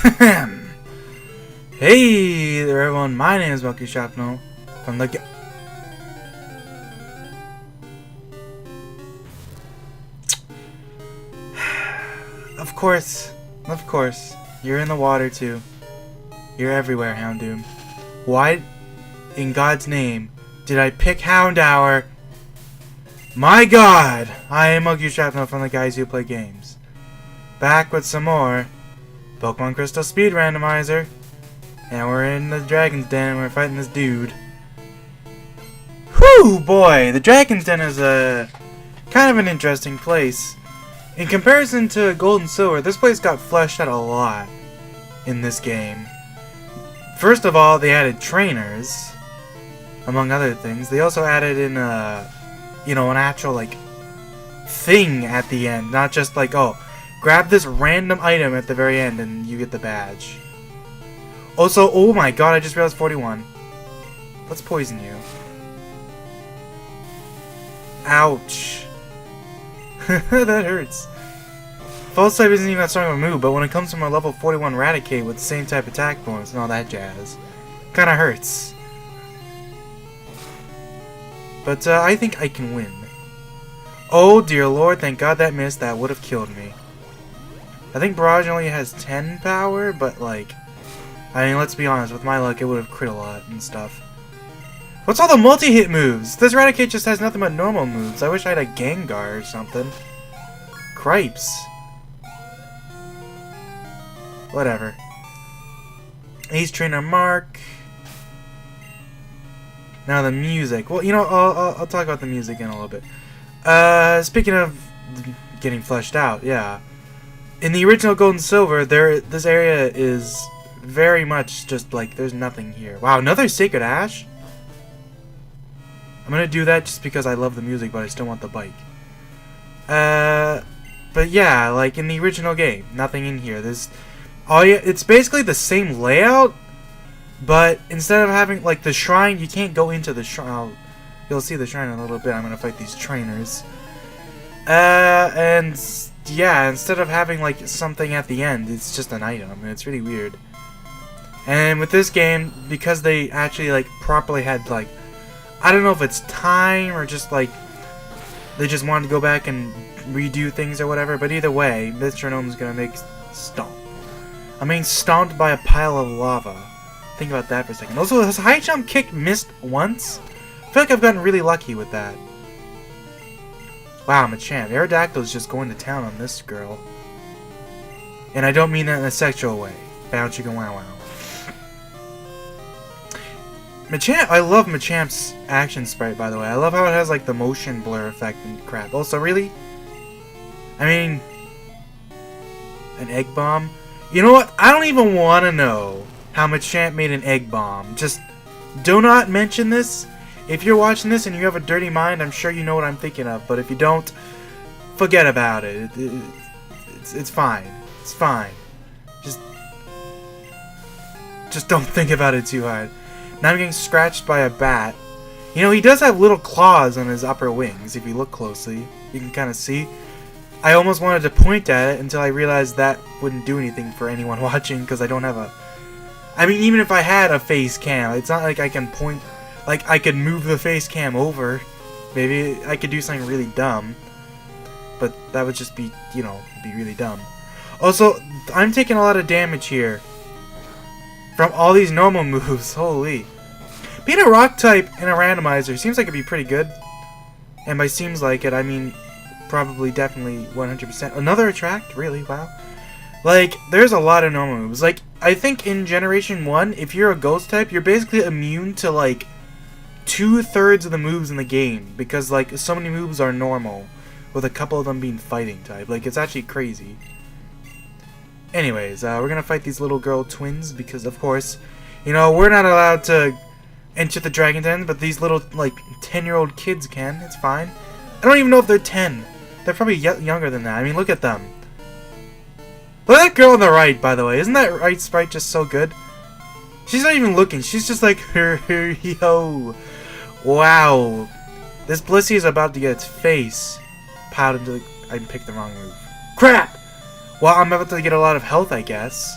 Hey there everyone, my name is Bucky Shrapnel from the Of course, you're in the water too. You're everywhere, Houndoom. Why in God's name did I pick Hound Hour? My God! I am Bucky Shrapnel from the Guys Who Play Games. Back with some more Pokemon Crystal Speed Randomizer. And we're in the Dragon's Den and we're fighting this dude. Whew, boy! The Dragon's Den is a kind of an interesting place. In comparison to Gold and Silver, this place got fleshed out a lot in this game. First of all, they added trainers, among other things. They also added in an actual, like, thing at the end. Not just like, oh, grab this random item at the very end and you get the badge. Also, oh my god, I just realized 41. Let's poison you. Ouch. That hurts. False type isn't even that strong of a move, but when it comes from a level 41 Raticate with the same type attack bonus and all that jazz, kinda hurts. But I think I can win. Oh dear lord, thank god that missed. That would have killed me. I think Barrage only has 10 power, but like, I mean, let's be honest, with my luck it would have crit a lot and stuff. What's all the multi-hit moves? This Raticate just has nothing but normal moves. I wish I had a Gengar or something. Cripes. Whatever. Ace Trainer Mark. Now the music. Well, you know, I'll talk about the music in a little bit. Speaking of getting fleshed out, yeah. In the original Gold and Silver, this area is very much just like there's nothing here. Wow, another Sacred Ash? I'm gonna do that just because I love the music, but I still want the bike. But yeah, like in the original game, nothing in here. It's basically the same layout, but instead of having like the shrine, you can't go into the shrine. You'll see the shrine in a little bit. I'm gonna fight these trainers. And yeah, instead of having like something at the end, it's just an item, and it's really weird. And with this game, because they actually like properly had like, I don't know if it's time or just like they just wanted to go back and redo things or whatever, but either way, Mr. Gnome's gonna make stomp. I mean, stomped by a pile of lava. Think about that for a second. Also, has high jump kick missed once? I feel like I've gotten really lucky with that. Wow, I'm a champ. Aerodactyl's just going to town on this girl. And I don't mean that in a sexual way. Bow chicken wow wow. Machamp, I love Machamp's action sprite, by the way. I love how it has like the motion blur effect and crap. Also, really? I mean, an egg bomb? You know what? I don't even want to know how Machamp made an egg bomb. Just do not mention this. If you're watching this and you have a dirty mind, I'm sure you know what I'm thinking of. But if you don't, forget about it. It's fine. It's fine. Just don't think about it too hard. Now I'm getting scratched by a bat. You know, he does have little claws on his upper wings. If you look closely, you can kind of see. I almost wanted to point at it until I realized that wouldn't do anything for anyone watching because I don't have a... I mean, even if I had a face cam, it's not like I can point... Like, I could move the face cam over. Maybe I could do something really dumb. But that would just be, you know, be really dumb. Also, I'm taking a lot of damage here from all these normal moves. Holy. Being a rock type in a randomizer seems like it'd be pretty good. And by seems like it, I mean probably definitely 100%. Another attract? Really? Wow. Like, there's a lot of normal moves. Like, I think in Generation 1, if you're a ghost type, you're basically immune to, like, 2/3 of the moves in the game. Because, like, so many moves are normal, with a couple of them being fighting type. Like, it's actually crazy. Anyways, we're gonna fight these little girl twins, because, of course, you know, we're not allowed to enter the Dragon Den, but these little, like, 10-year-old kids can. It's fine. I don't even know if they're 10. They're probably younger than that. I mean, look at them. Look at that girl on the right, by the way. Isn't that right sprite just so good? She's not even looking. She's just like, yo. Wow. This Blissey is about to get its face pounded into the... I picked the wrong move. Crap! Well, I'm about to get a lot of health, I guess.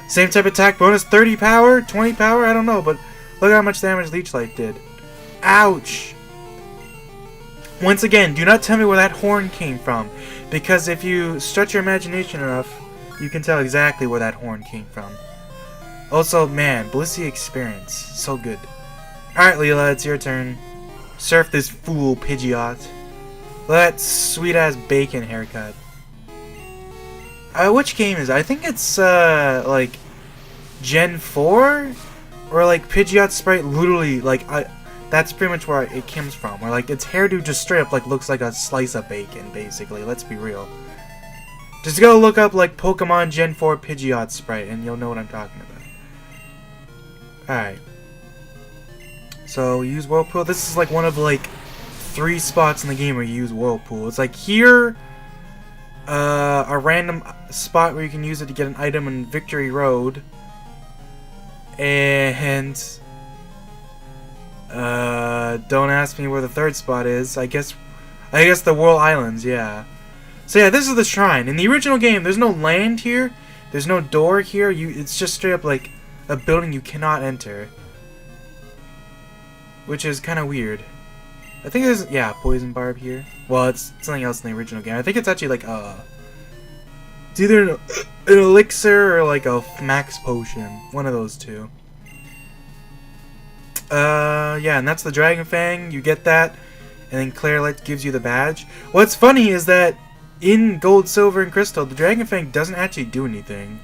Same type attack bonus, 30 power, 20 power, I don't know, but look how much damage Leech Life did. Ouch! Once again, do not tell me where that horn came from, because if you stretch your imagination enough, you can tell exactly where that horn came from. Also, man, Blissey experience, so good. Alright, Leela, it's your turn. Surf this fool, Pidgeot. That sweet-ass bacon haircut. Which game is it? I think it's, like, Gen 4? Or, like, Pidgeot sprite literally, like, that's pretty much where it comes from. Where, like, its hairdo just straight up, like, looks like a slice of bacon, basically. Let's be real. Just go look up, like, Pokemon Gen 4 Pidgeot sprite, and you'll know what I'm talking about. Alright. So, use Whirlpool. This is, like, one of, like, 3 spots in the game where you use Whirlpool. It's, like, here... a random spot where you can use it to get an item in Victory Road, and don't ask me where the 3rd spot is. I guess the Whirl Islands, yeah. So yeah, this is the shrine. In the original game, there's no land here, there's no door here. It's just straight up like a building you cannot enter, which is kind of weird. I think there's, yeah, Poison Barb here. Well, it's something else in the original game. I think it's actually like it's either an elixir or like a max potion. One of those two. Yeah, and that's the Dragon Fang. You get that, and then Claire gives you the badge. What's funny is that in Gold, Silver, and Crystal, the Dragon Fang doesn't actually do anything.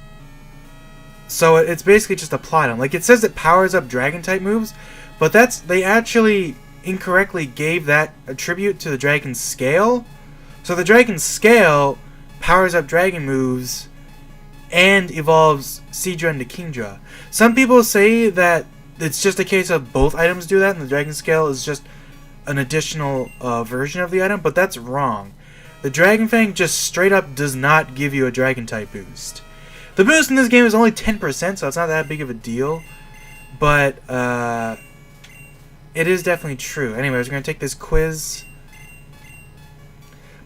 So it's basically just a plot item. Like, it says it powers up Dragon-type moves, but they actually incorrectly gave that attribute to the Dragon Scale. So the Dragon Scale powers up Dragon moves and evolves Seadra into Kingdra. Some people say that it's just a case of both items do that, and the Dragon Scale is just an additional version of the item, but that's wrong. The Dragon Fang just straight up does not give you a Dragon-type boost. The boost in this game is only 10%, so it's not that big of a deal, but it is definitely true. Anyways, we're going to take this quiz.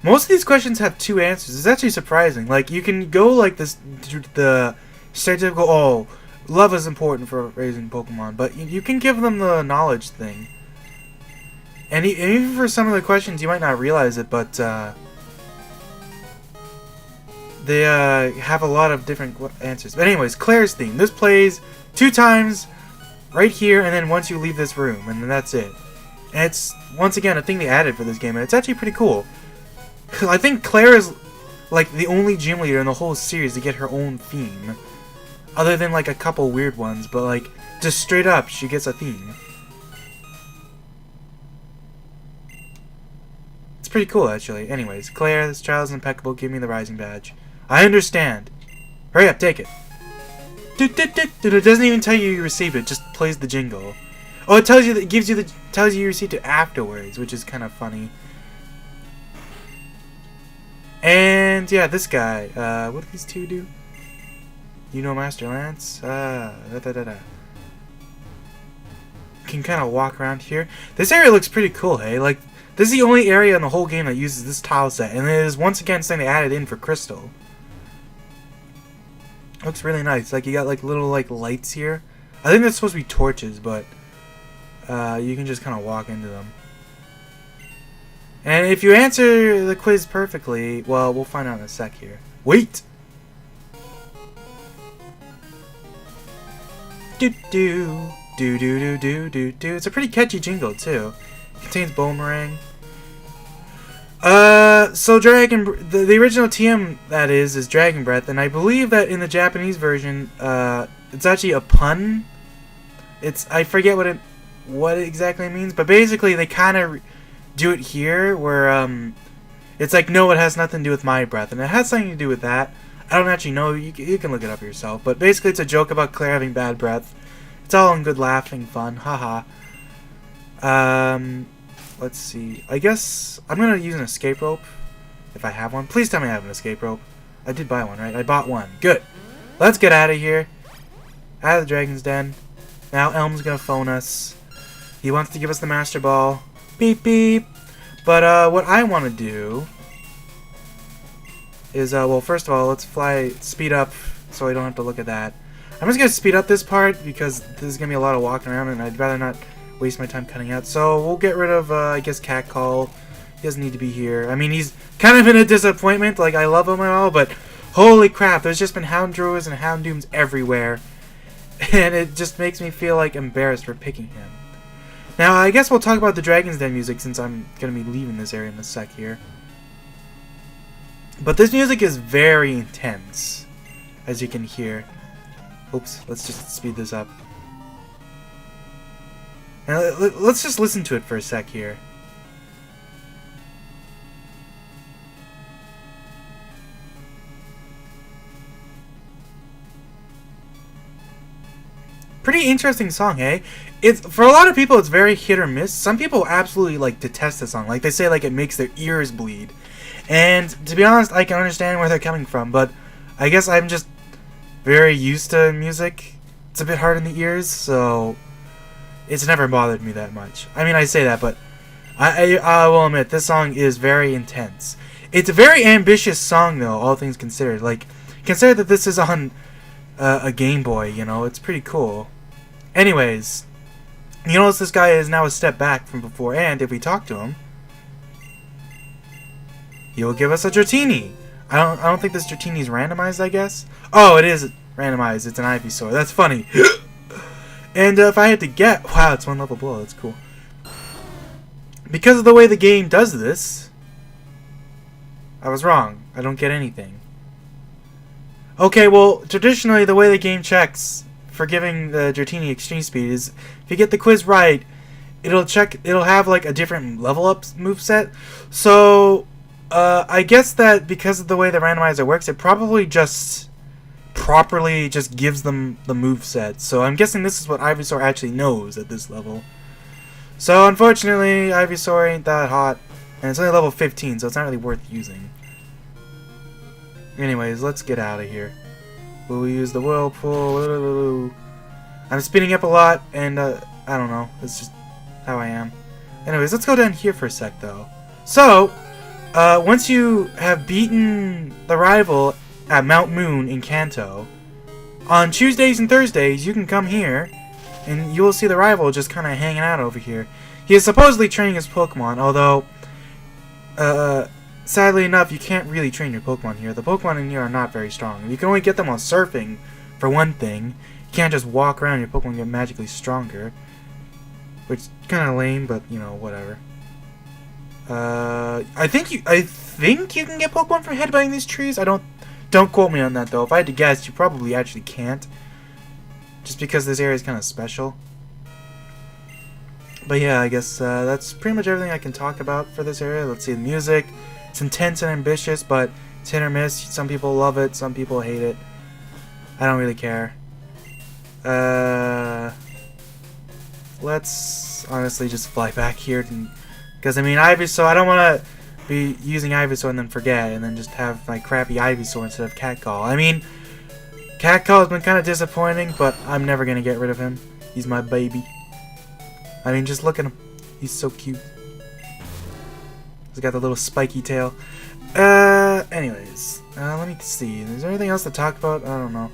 Most of these questions have 2 answers. It's actually surprising. Like, you can go like this, the stereotypical, oh, love is important for raising Pokemon, but you can give them the knowledge thing. And even for some of the questions, you might not realize it, but they have a lot of different answers. But anyways, Claire's theme. This plays 2 times right here, and then once you leave this room, and then that's it. And it's, once again, a thing they added for this game, and it's actually pretty cool. I think Claire is, like, the only gym leader in the whole series to get her own theme. Other than, like, a couple weird ones, but, like, just straight up, she gets a theme. It's pretty cool, actually. Anyways, Claire, this child is impeccable, give me the Rising Badge. I understand. Hurry up, take it. It doesn't even tell you received it, just plays the jingle. Oh, it tells you that tells you received it afterwards, which is kind of funny. And yeah, this guy. What do these 2 do? You know, Master Lance. Can kind of walk around here. This area looks pretty cool, hey. Like, this is the only area in the whole game that uses this tile set, and it is once again something they added in for Crystal. Looks really nice. Like, you got like little like lights here. I think that's supposed to be torches, but you can just kind of walk into them. And if you answer the quiz perfectly, well, we'll find out in a sec here. Wait. Do do do do do do do do. It's a pretty catchy jingle too. It contains Boomerang. So the original TM that is Dragon Breath, and I believe that in the Japanese version, it's actually a pun. I forget what it exactly means, but basically they kind of do it here, where it's like, no, it has nothing to do with my breath, and it has something to do with that. I don't actually know. You can look it up yourself, but basically it's a joke about Claire having bad breath. It's all in good laughing fun, haha. Let's see. I guess I'm gonna use an escape rope if I have one. Please tell me I have an escape rope. I did buy one, right? I bought one. Good. Let's get out of here. Out of the Dragon's Den. Now Elm's gonna phone us. He wants to give us the Master Ball. Beep beep. But what I want to do is well, first of all, let's speed up so I don't have to look at that. I'm just gonna speed up this part because this is gonna be a lot of walking around, and I'd rather not waste my time cutting out. So we'll get rid of, I guess, Catcall. He doesn't need to be here. I mean, he's kind of in a disappointment. Like, I love him and all, but holy crap, there's just been Hounddruids and Houndooms everywhere, and it just makes me feel like embarrassed for picking him. Now, I guess we'll talk about the Dragon's Den music since I'm gonna be leaving this area in a sec here. But this music is very intense, as you can hear. Oops, let's just speed this up. Now, let's just listen to it for a sec here. Pretty interesting song, eh? It's, for a lot of people, it's very hit or miss. Some people absolutely, like, detest the song. Like, they say, like, it makes their ears bleed. And, to be honest, I can understand where they're coming from, but I guess I'm just very used to music. It's a bit hard in the ears, so it's never bothered me that much. I mean, I say that, but I will admit, this song is very intense. It's a very ambitious song, though, all things considered. Like, consider that this is on a Game Boy, you know? It's pretty cool. Anyways, you notice this guy is now a step back from before, and if we talk to him, he will give us a Dratini. I don't think this Dratini is randomized, I guess. Oh, it is randomized. It's an Ivysaur. That's funny. And if I had to get, wow, it's 1 level below. That's cool. Because of the way the game does this, I was wrong. I don't get anything. Okay, well, traditionally the way the game checks for giving the Dratini extreme speed is if you get the quiz right, it'll have like a different level up moveset. So I guess that because of the way the randomizer works, it probably just properly just gives them the moveset. So I'm guessing this is what Ivysaur actually knows at this level. So unfortunately, Ivysaur ain't that hot, and it's only level 15, so it's not really worth using. Anyways, let's get out of here. We'll use the Whirlpool. I'm speeding up a lot, and I don't know. It's just how I am. Anyways, let's go down here for a sec, though. So, once you have beaten the rival at Mount Moon in Kanto, on Tuesdays and Thursdays, you can come here, and you will see the rival just kind of hanging out over here. He is supposedly training his Pokemon, although, sadly enough, you can't really train your Pokemon here. The Pokemon in here are not very strong. You can only get them on surfing, for one thing. You can't just walk around and your Pokemon get magically stronger. Which is kind of lame, but, you know, whatever. I think you can get Pokemon from headbutting these trees. Don't quote me on that, though. If I had to guess, you probably actually can't. Just because this area is kind of special. But yeah, I guess that's pretty much everything I can talk about for this area. Let's see, the music. It's intense and ambitious, but it's hit or miss. Some people love it, some people hate it. I don't really care. Let's honestly just fly back here. Because, I mean, Ivysaur, I don't want to be using Ivysaur and then forget, and then just have my crappy Ivysaur instead of Catcall. I mean, Catcall has been kind of disappointing, but I'm never going to get rid of him. He's my baby. I mean, just look at him. He's so cute. He's got the little spiky tail. Anyways. Let me see. Is there anything else to talk about? I don't know.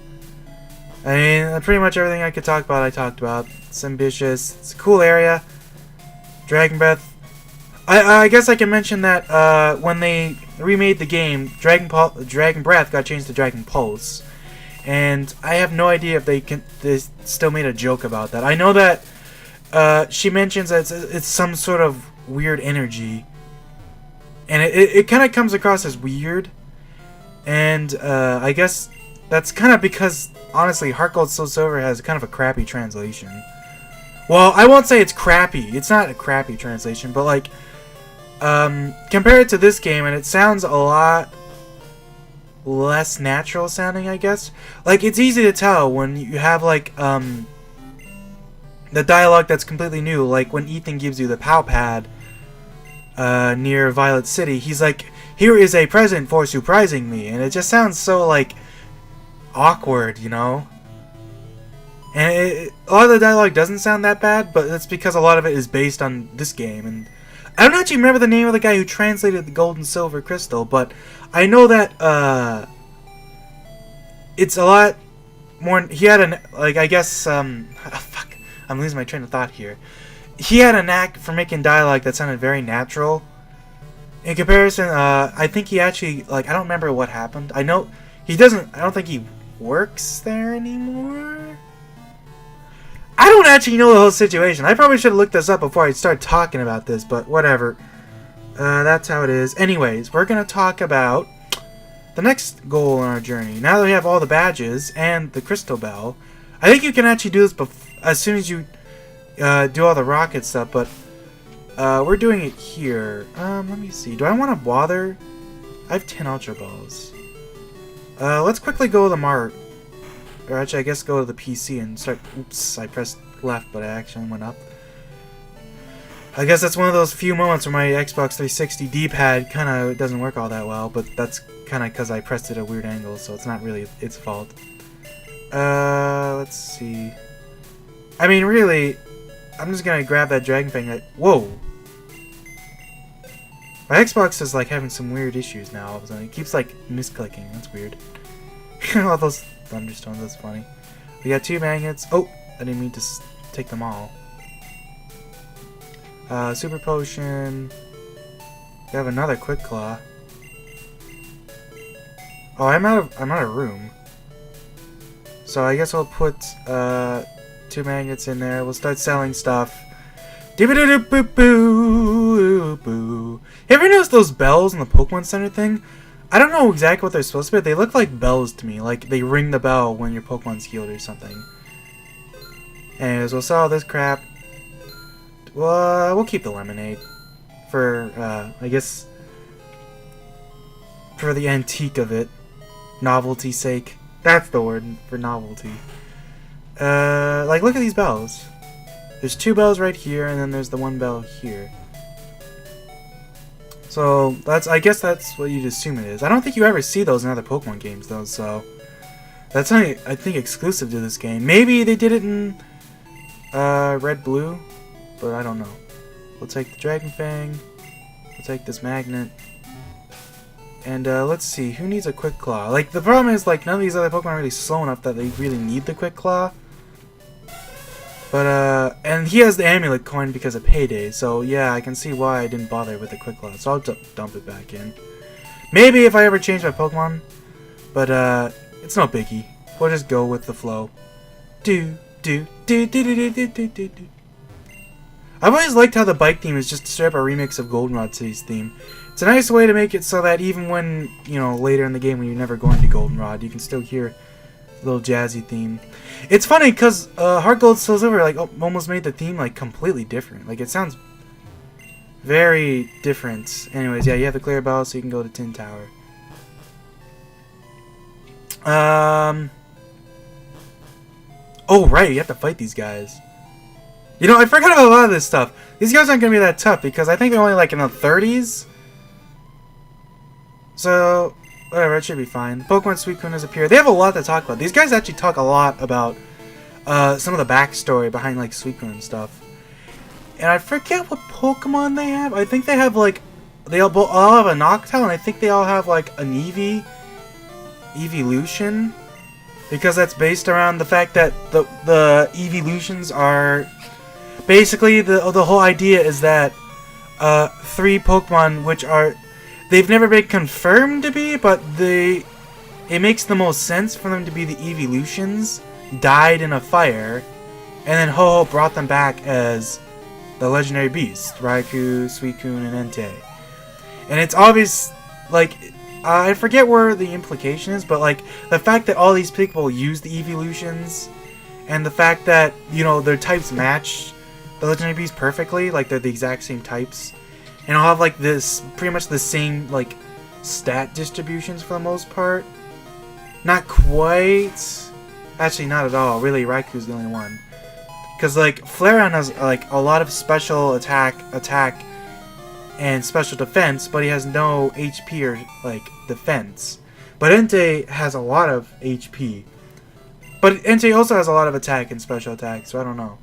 I mean, pretty much everything I could talk about, I talked about. It's ambitious. It's a cool area. Dragon Breath. I guess I can mention that when they remade the game, Dragon Breath got changed to Dragon Pulse. And I have no idea if they still made a joke about that. I know that she mentions that it's some sort of weird energy. And it kind of comes across as weird. And I guess that's kind of because, honestly, Heart Gold Soul Silver has kind of a crappy translation. Well, I won't say it's crappy. It's not a crappy translation, but like, compare it to this game, and it sounds a lot less natural sounding, I guess. Like, it's easy to tell when you have, like, the dialogue that's completely new. Like, when Ethan gives you the POW pad near Violet City, he's like, "Here is a present for surprising me," and it just sounds so, like, awkward, you know? And a lot of the dialogue doesn't sound that bad, but that's because a lot of it is based on this game. And I don't actually remember the name of the guy who translated the Gold and Silver Crystal, but I know that it's a lot more. He had an like I guess fuck. I'm losing my train of thought here. He had a knack for making dialogue that sounded very natural. In comparison, I think he actually like I don't remember what happened. I know he doesn't. I don't think he works there anymore. I don't actually know the whole situation. I probably should have looked this up before I start talking about this, but whatever. That's how it is. Anyways, we're gonna talk about the next goal on our journey. Now that we have all the badges and the crystal bell, I think you can actually do this as soon as you do all the rocket stuff, but we're doing it here. Let me see. Do I want to bother? I have 10 Ultra Balls. Let's quickly go to the Mart. Or actually, I guess go to the PC and start... Oops, I pressed left, but I actually went up. I guess that's one of those few moments where my Xbox 360 D-pad kind of doesn't work all that well, but that's kind of because I pressed it at a weird angle, so it's not really its fault. Let's see. I mean, really, I'm just gonna grab that dragon thing. Whoa! My Xbox is like having some weird issues now. All of a sudden, it keeps like misclicking. That's weird. All those thunderstones. That's funny. We got 2 magnets. Oh, I didn't mean to take them all. Super potion. We have another quick claw. Oh, I'm out of room. So I guess I'll put 2 magnets in there. We'll start selling stuff. Doo-ba-doo-boo-boo-boo. Ever notice those bells in the Pokemon Center thing? I don't know exactly what they're supposed to be, but they look like bells to me. Like they ring the bell when your Pokemon's healed or something. Anyways, we'll sell all this crap. Well, we'll keep the lemonade. For, I guess, for the antique of it. Novelty's sake. That's the word, for novelty. Like, look at these bells. There's 2 bells right here, and then there's the 1 bell here. So, I guess that's what you'd assume it is. I don't think you ever see those in other Pokemon games, though, so... That's only, I think, exclusive to this game. Maybe they did it in, Red Blue, but I don't know. We'll take the Dragon Fang. We'll take this magnet. And, let's see, who needs a Quick Claw? Like, the problem is, like, none of these other Pokemon are really slow enough that they really need the Quick Claw. But, and he has the amulet coin because of Payday, so yeah, I can see why I didn't bother with the Quick Claw, so I'll dump it back in. Maybe if I ever change my Pokemon, but, it's no biggie. We'll just go with the flow. I've always liked how the bike theme is just straight up a remix of Goldenrod City's theme. It's a nice way to make it so that even when, you know, later in the game when you're never going to Goldenrod, you can still hear the little jazzy theme. It's funny because Heart Gold Soul Silver like almost made the theme like completely different. Like it sounds very different. Anyways, yeah, you have the clear bell, so you can go to Tin Tower. Oh right, you have to fight these guys. You know, I forgot about a lot of this stuff. These guys aren't gonna be that tough because I think they're only like in the 30s. So whatever, it should be fine. Pokemon Suicune has appeared. They have a lot to talk about. These guys actually talk a lot about some of the backstory behind like Suicune and stuff. And I forget what Pokemon they have. I think they have like they all have a Noctowl, and I think they all have like an Evolution, because that's based around the fact that the Evolutions are basically the whole idea is that 3 Pokemon which are they've never been confirmed to be, but it makes the most sense for them to be the Evolutions, died in a fire, and then Ho-Oh brought them back as the legendary beasts, Raikou, Suicune, and Entei. And it's obvious, like, I forget where the implication is, but like, the fact that all these people use the Evolutions, and the fact that, you know, their types match the legendary beasts perfectly, like they're the exact same types, and I'll have like this pretty much the same like stat distributions for the most part. Not quite. Actually, not at all. Really, Raikou's the only one. Because like Flareon has like a lot of special attack, and special defense, but he has no HP or like defense. But Entei has a lot of HP. But Entei also has a lot of attack and special attack, so I don't know.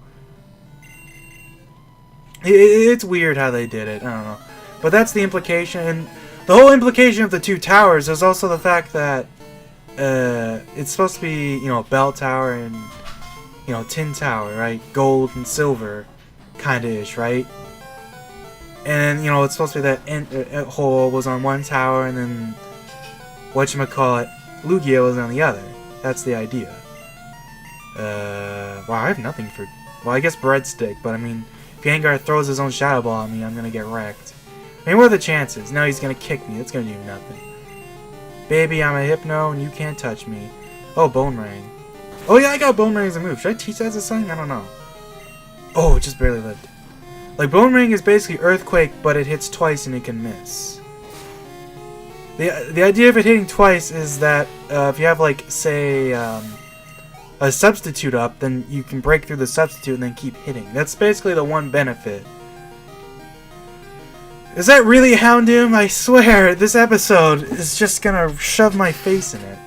It's weird how they did it. I don't know. But that's the implication. And the whole implication of the 2 towers is also the fact that it's supposed to be, you know, bell tower and, you know, tin tower, right? Gold and silver, kinda-ish, right? And, you know, it's supposed to be that hole was on one tower, and then, whatchamacallit, Lugia was on the other. That's the idea. Wow, I have nothing for... Well, I guess breadstick, but I mean, if Gengar throws his own Shadow Ball at me, I'm gonna get wrecked. I mean, what are the chances? No, he's gonna kick me. That's gonna do nothing. Baby, I'm a Hypno, and you can't touch me. Oh, Bone Ring. Oh yeah, I got Bone Ring as a move. Should I teach that as a song? I don't know. Oh, it just barely lived. Like, Bone Ring is basically Earthquake, but it hits twice and it can miss. The idea of it hitting twice is that if you have, like, say, a substitute up, then you can break through the substitute and then keep hitting. That's basically the one benefit. Is that really Houndoom? I swear, this episode is just gonna shove my face in it.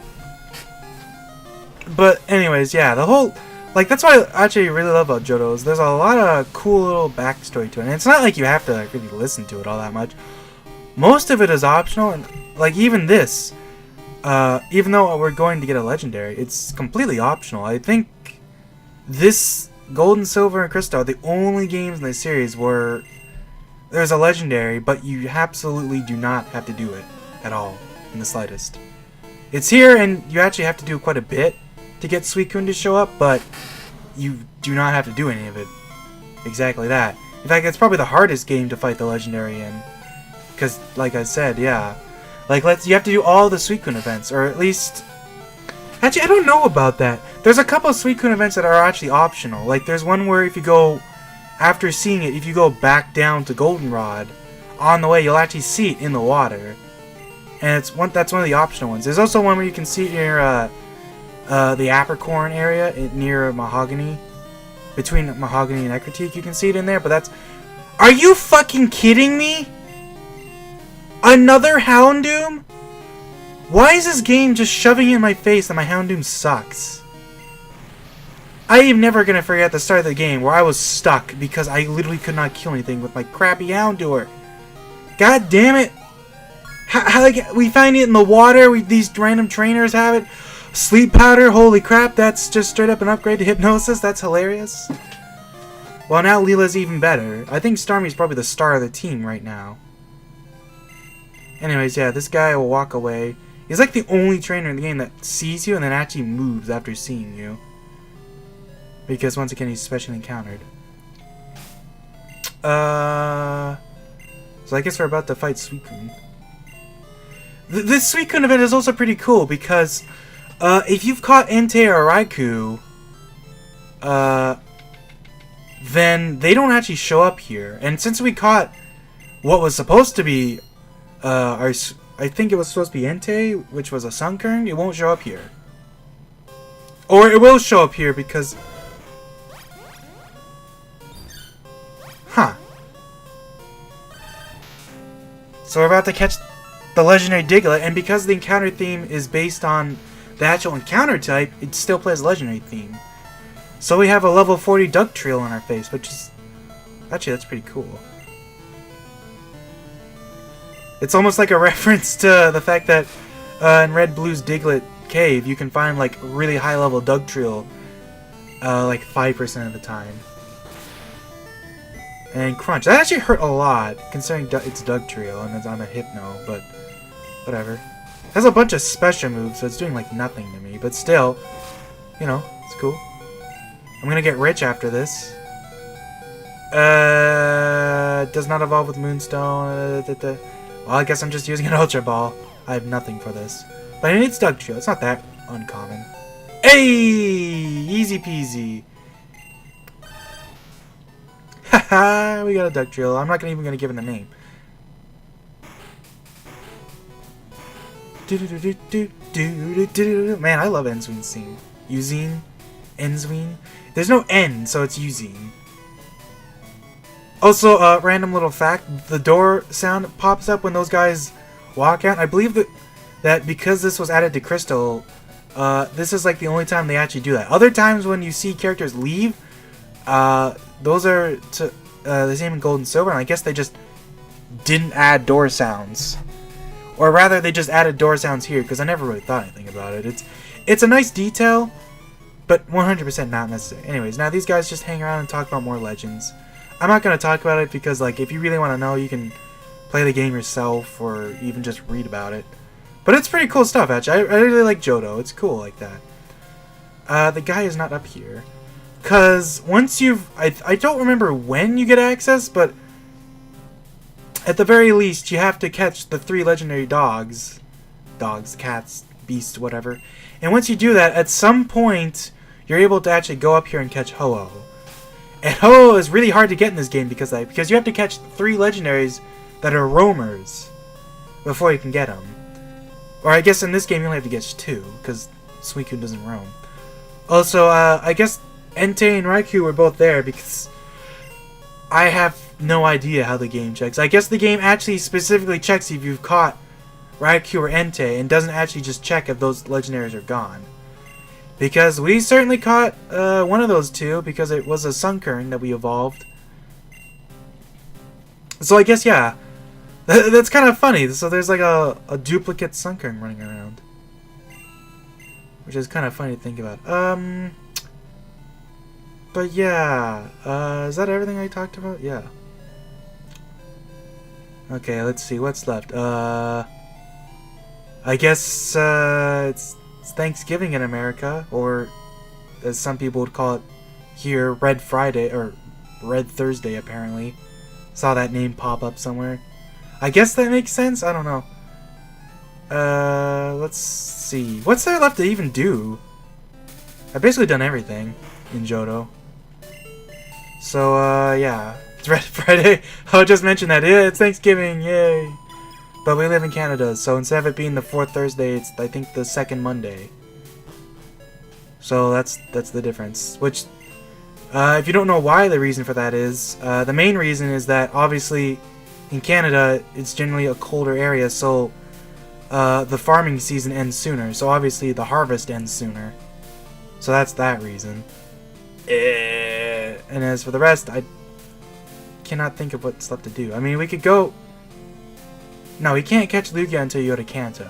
But anyways, yeah, the whole... Like, that's what I actually really love about Johto, is there's a lot of cool little backstory to it. And it's not like you have to like, really listen to it all that much. Most of it is optional, and like even this, even though we're going to get a legendary, it's completely optional. I think this Gold and Silver and Crystal are the only games in the series where there's a legendary, but you absolutely do not have to do it at all, in the slightest. It's here, and you actually have to do quite a bit to get Suicune to show up, but you do not have to do any of it. Exactly that. In fact, it's probably the hardest game to fight the legendary in. Because, like I said, yeah. Like, you have to do all the Suicune events, or at least... Actually, I don't know about that. There's a couple of Suicune events that are actually optional. Like, there's one where if you go... After seeing it, if you go back down to Goldenrod, on the way, you'll actually see it in the water. And that's one of the optional ones. There's also one where you can see it near, the Apricorn area, near Mahogany. Between Mahogany and Ecruteak, you can see it in there, but that's... Are you fucking kidding me? Another Houndoom? Why is this game just shoving it in my face that my Houndoom sucks? I am never gonna forget the start of the game where I was stuck because I literally could not kill anything with my crappy Houndour. God damn it! How like we find it in the water? These random trainers have it. Sleep powder, holy crap! That's just straight up an upgrade to Hypnosis. That's hilarious. Well, now Leela's even better. I think Starmie's probably the star of the team right now. Anyways, yeah, this guy will walk away. He's like the only trainer in the game that sees you and then actually moves after seeing you. Because, once again, he's specially encountered. So I guess we're about to fight Suicune. This Suicune event is also pretty cool because if you've caught Entei or Raikou, then they don't actually show up here. And since we caught what was supposed to be I think it was supposed to be Entei, which was a Sunkern, it won't show up here. Or it will show up here because... Huh. So we're about to catch the legendary Diglett, and because the encounter theme is based on the actual encounter type, it still plays legendary theme. So we have a level 40 Dugtrio on our face, which is... Actually, that's pretty cool. It's almost like a reference to the fact that in Red Blue's Diglett Cave, you can find like really high level Dugtrio like 5% of the time. And Crunch. That actually hurt a lot, considering it's Dugtrio and it's on a Hypno, but whatever. It has a bunch of special moves, so it's doing like nothing to me, but still, you know, it's cool. I'm gonna get rich after this. Does not evolve with Moonstone. Well, I guess I'm just using an Ultra Ball. I have nothing for this. But I mean, it's Dugtrio. It's not that uncommon. Hey! Easy peasy. Haha, we got a Dugtrio. I'm not even gonna give it a name. Man, I love Enzween's theme. Uzine? Enzween? There's no N, so it's Uzine. Also, random little fact, the door sound pops up when those guys walk out. I believe that because this was added to Crystal, this is like the only time they actually do that. Other times when you see characters leave, those are the same in Gold and Silver, and I guess they just didn't add door sounds. Or rather, they just added door sounds here, because I never really thought anything about it. It's a nice detail, but 100% not necessary. Anyways, now these guys just hang around and talk about more legends. I'm not going to talk about it because, like, if you really want to know, you can play the game yourself or even just read about it. But it's pretty cool stuff, actually. I really like Johto. It's cool like that. The guy is not up here. Because once you've... I don't remember when you get access, but at the very least, you have to catch the 3 legendary dogs. Dogs, cats, beasts, whatever. And once you do that, at some point, you're able to actually go up here and catch Ho-Oh. And Ho-Oh is really hard to get in this game because you have to catch 3 legendaries that are roamers before you can get them. Or I guess in this game you only have to catch 2, because Suicune doesn't roam. Also, I guess Entei and Raikou were both there because I have no idea how the game checks. I guess the game actually specifically checks if you've caught Raikou or Entei and doesn't actually just check if those legendaries are gone. Because we certainly caught one of those 2 because it was a Sunkern that we evolved. So I guess, yeah, that's kind of funny. So there's like a duplicate Sunkern running around. Which is kind of funny to think about. But yeah, is that everything I talked about? Yeah. Okay, let's see, what's left? I guess it's Thanksgiving in America, or as some people would call it here, Red Friday, or Red Thursday apparently. Saw that name pop up somewhere. I guess that makes sense? I don't know. Let's see. What's there left to even do? I've basically done everything in Johto. So, yeah. It's Red Friday. I'll just mention that. Yeah, it's Thanksgiving. Yay. But we live in Canada, so instead of it being the 4th Thursday, it's, I think, the 2nd Monday. So that's the difference. Which, if you don't know why the reason for that is, the main reason is that, obviously, in Canada, it's generally a colder area, so the farming season ends sooner. So obviously, the harvest ends sooner. So that's that reason. And as for the rest, I cannot think of what's left to do. I mean, we could go... No, you can't catch Lugia until you go to Kanto.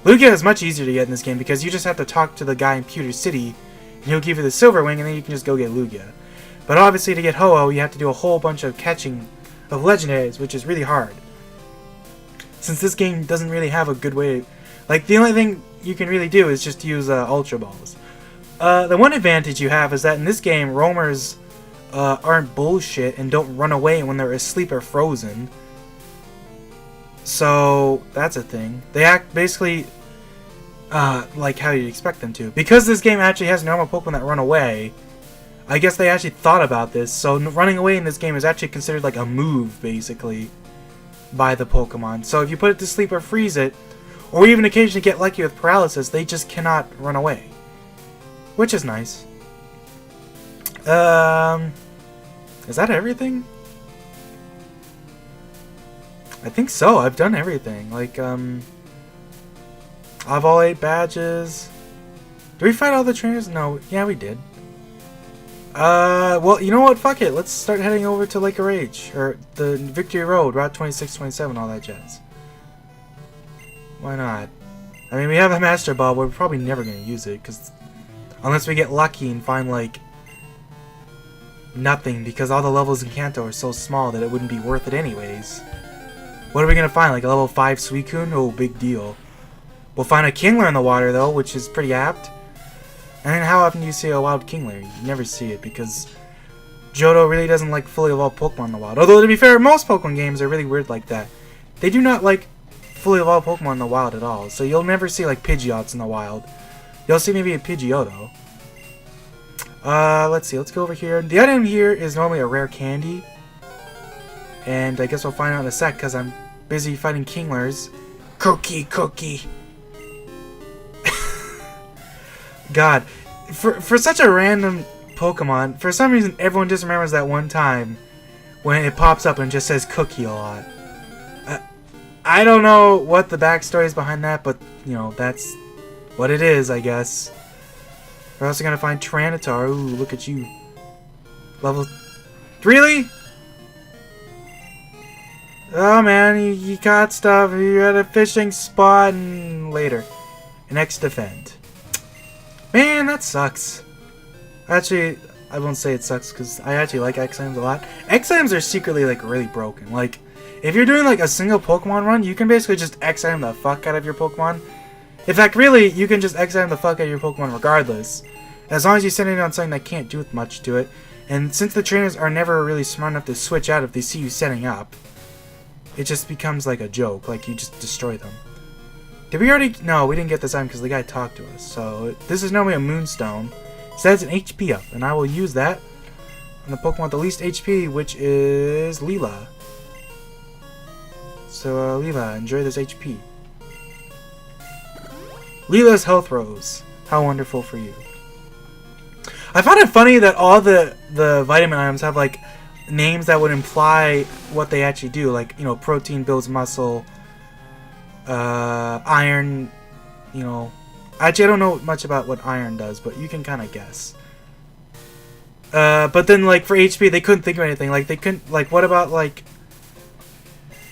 Lugia is much easier to get in this game because you just have to talk to the guy in Pewter City and he'll give you the Silver Wing and then you can just go get Lugia. But obviously to get Ho-Oh, you have to do a whole bunch of catching of legendaries, which is really hard. Since this game doesn't really have a good way... Like, the only thing you can really do is just use Ultra Balls. The one advantage you have is that in this game, roamers aren't bullshit and don't run away when they're asleep or frozen. So, that's a thing. They act basically like how you'd expect them to. Because this game actually has normal Pokemon that run away, I guess they actually thought about this. So, running away in this game is actually considered like a move, basically, by the Pokemon. So, if you put it to sleep or freeze it, or even occasionally get lucky with paralysis, they just cannot run away. Which is nice. Is that everything? I think so. I've done everything. Like, I've all 8 badges. Did we fight all the trainers? No. Yeah, we did. Well, you know what? Fuck it. Let's start heading over to Lake of Rage. Or the Victory Road, Route 26, 27, all that jazz. Why not? I mean, we have a Master Ball, but we're probably never going to use it, because... Unless we get lucky and find, like... nothing, because all the levels in Kanto are so small that it wouldn't be worth it anyways. What are we going to find? Like a level 5 Suicune? Oh, big deal. We'll find a Kingler in the water, though, which is pretty apt. And then how often do you see a wild Kingler? You never see it, because Johto really doesn't like fully evolved Pokemon in the wild. Although, to be fair, most Pokemon games are really weird like that. They do not like fully evolved Pokemon in the wild at all. So you'll never see, like, Pidgeots in the wild. You'll see maybe a Pidgeotto. Let's see. Let's go over here. The item here is normally a rare candy. And I guess we'll find out in a sec, because I'm busy fighting Kinglers. Cookie. God. For such a random Pokemon, for some reason everyone just remembers that one time when it pops up and just says Cookie a lot. I don't know what the backstory is behind that, but, you know, that's what it is, I guess. We're also gonna find Tyranitar. Ooh, look at you. Level... Really? Oh man, you caught stuff. You're at a fishing spot and later. An X defend. Man, that sucks. Actually, I won't say it sucks because I actually like X-Items a lot. X-Items are secretly like really broken. Like, if you're doing like a single Pokemon run, you can basically just X-Item the fuck out of your Pokemon. In fact, really, you can just X-Item the fuck out of your Pokemon regardless. As long as you send it on something that can't do much to it. And since the trainers are never really smart enough to switch out if they see you setting up, it just becomes like a joke. Like, you just destroy them. Did we already... No, we didn't get this item because the guy talked to us. So, this is normally a Moonstone. It says an HP up, and I will use that on the Pokemon with the least HP, which is Leela. So, Leela, enjoy this HP. Leela's health rose. How wonderful for you. I found it funny that all the vitamin items have, like, names that would imply what they actually do. Like, you know, protein builds muscle, iron, you know... Actually, I don't know much about what iron does, but you can kind of guess. But then, like, for HP, they couldn't think of anything. Like, they couldn't... Like, what about, like...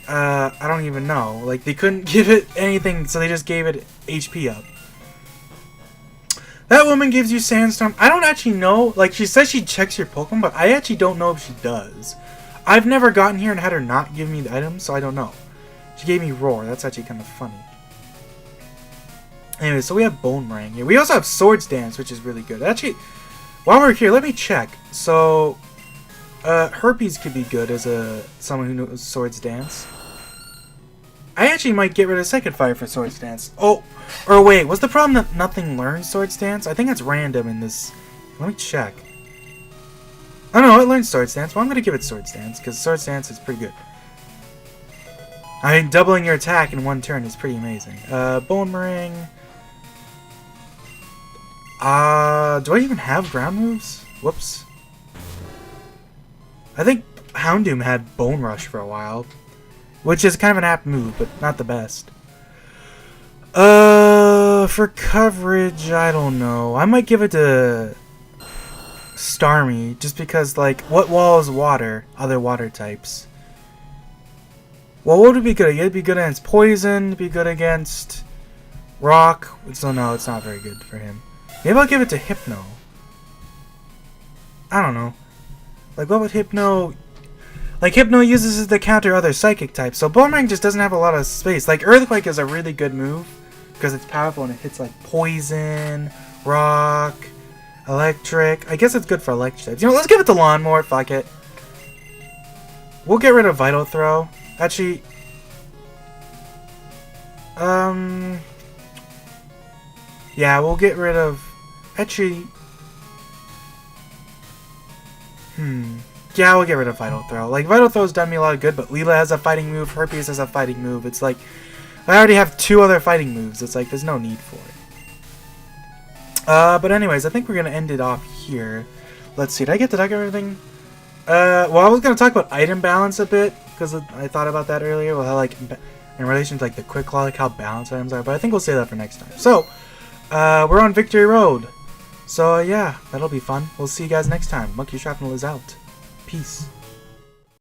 I don't even know. Like, they couldn't give it anything, so they just gave it HP up. That woman gives you Sandstorm. I don't actually know. Like, she says she checks your Pokemon, but I actually don't know if she does. I've never gotten here and had her not give me the items, so I don't know. She gave me Roar. That's actually kind of funny. Anyway, so we have Boomerang here. We also have Swords Dance, which is really good. Actually, while we're here, let me check. So, Herpes could be good as someone who knows Swords Dance. I actually might get rid of Second Fire for Swords Dance. Oh, or wait, was the problem that nothing learns Swords Dance? I think that's random in this. Let me check. Oh no, it learns Swords Dance. Well, I'm going to give it Swords Dance, because Swords Dance is pretty good. I mean, doubling your attack in one turn is pretty amazing. Boomerang. Do I even have ground moves? Whoops. I think Houndoom had Bone Rush for a while, which is kind of an apt move, but not the best. For coverage, I don't know. I might give it to Starmie, just because, like, what wall is water? Other water types. Well, what would be good? It'd be good against Poison, it'd be good against Rock. So no, it's not very good for him. Maybe I'll give it to Hypno. I don't know. Like, what would Hypno... Like, Hypno uses it to counter other psychic types, so Boomerang just doesn't have a lot of space. Like, Earthquake is a really good move, because it's powerful and it hits, like, Poison, Rock, Electric. I guess it's good for electric types. You know, let's give it to Lawnmower, fuck it. We'll get rid of Vital Throw. Actually... Yeah, we'll get rid of... Actually... Yeah, we'll get rid of Vital Throw. Like, Vital Throw's done me a lot of good, but Leela has a fighting move, Herpes has a fighting move. It's like, I already have 2 other fighting moves. It's like, there's no need for it. But anyways, I think we're gonna end it off here. Let's see, did I get to talk about everything? Well, I was gonna talk about item balance a bit, because I thought about that earlier, well, how, like, in relation to, like, the Quick Claw, like, how balanced items are, but I think we'll save that for next time. So, we're on Victory Road. So, yeah, that'll be fun. We'll see you guys next time. Monkey Shrapnel is out. Peace.